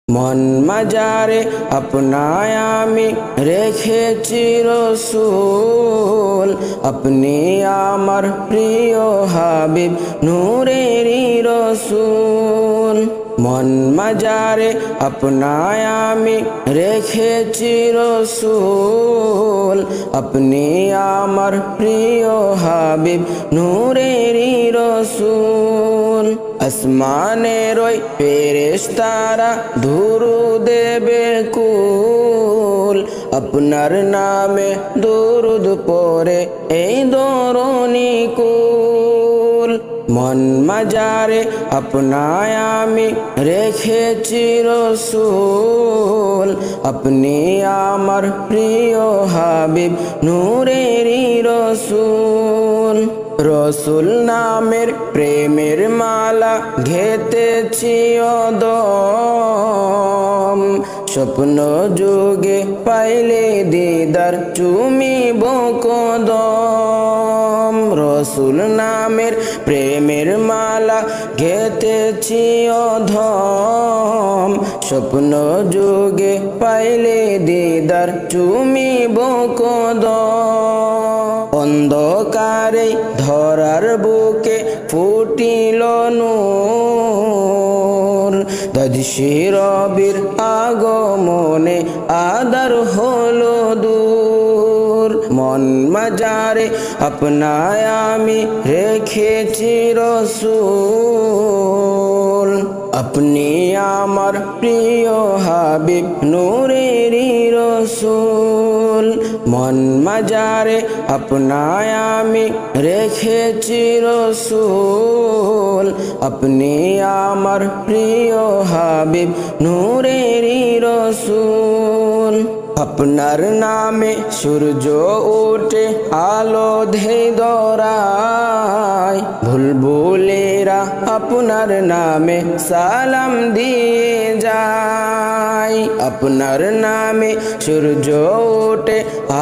মন মাজারে আপনায় আমি রেখেছি রসূল, আপনি আমার প্রিয় হাবিব নূরেরই রসূল। মন মাজারে আপনায় আমি রেখেছি রসূল, আপনি আমার প্রিয় হাবিব নূরেরই রসূল। আসমানের ওই ফেরেশতারা দুরূদে বেকুল, আপনার নামে দুরূদ পড়ে এই দরুনি কুল। মন মাজারে আপনায় আমি রেখেছি রসূল, আপনি আমার প্রিয় হাবিব নূরেরই রসূল। রসূল নামের প্রেমের মালা ঘেতেছি অদম, স্বপ্ন যুগে পাইলে দিদার চুমিব কদম। রসূল নামের প্রেমের মালা ঘেতেছি অধম, স্বপ্ন যুগে পাইলে দিদার চুমিব কদম। অন্ধকারে ধরার বুকে ফুটিল নূর, দর্শী রবির আগমনে আদার হলো দূর। মন মাজারে আপনায় আমি রেখেছি রসূল, আপনি আমার প্রিয় হাবিব নূরেরই রসূল। মন মাজারে আপনায় আমি রেখেছি রসূল, আপনি আমার প্রিয় হাবিব নূরেরই রসূল। আপনার নামে সূর্য ওঠে আলো ধেয়ে ধরায়, বুলবুলেরা আপনার নামে সালাম দিয়ে যায়। আপনার নামে সূর্য ওঠে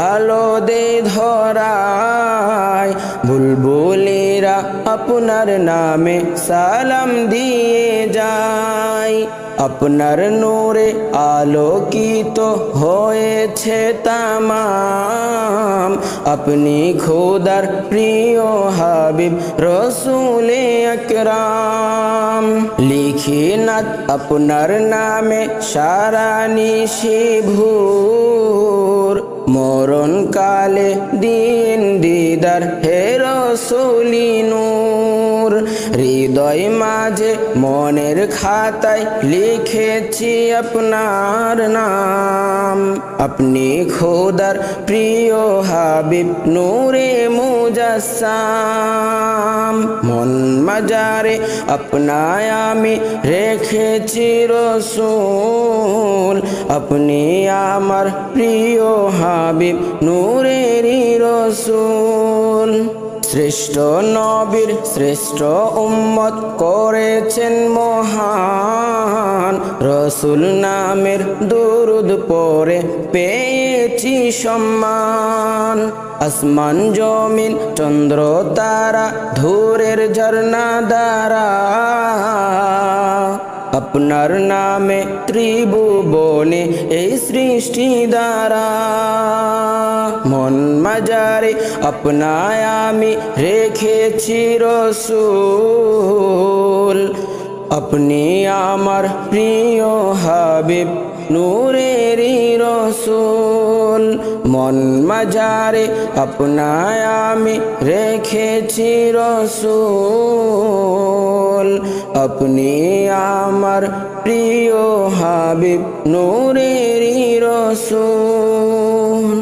আলো দিয়ে ধরায়, বুলবুলেরা আপনার নামে সালাম দিয়ে যায়। আপনার নূরে আলোকিত হয়েছে তামাম, আপনি খোদার প্রিয় হাবিব রসূলে আকরাম। লিখি না আপনার নামে সারা নিশি ভোর, মরণ কালে দিন দিদার হে রসূলি নূর। হৃদয় মাঝে মনের খাতায় লিখেছি আপনার নাম, আপনি খোদার প্রিয় হাবিব নূরে মুজাসসাম। মন মাজারে আপনায় আমি রেখেছি রসূল, আপনি আমার প্রিয় হাবিব নূরেরই রসূল। শ্রেষ্ঠ নবীর শ্রেষ্ঠ উম্মত করেছেন মহান, রসূল নামের দুরূদ পড়ে পেয়েছি সম্মান। আসমান জমিন চন্দ্র তারা ধূরের ঝরনা দ্বারা, আপনার নামে ত্রিভুবনে এই সৃষ্টি দ্বারা। মন মাজারে আপনায় আমি রেখেছি রসূল, আপনি আমার প্রিয় হাবিব নূরেরই রসূল। মন মাজারে আপনায় আমি রেখেছি রসূল, আপনি আমার প্রিয় হাবিব নূরেরই রসূল।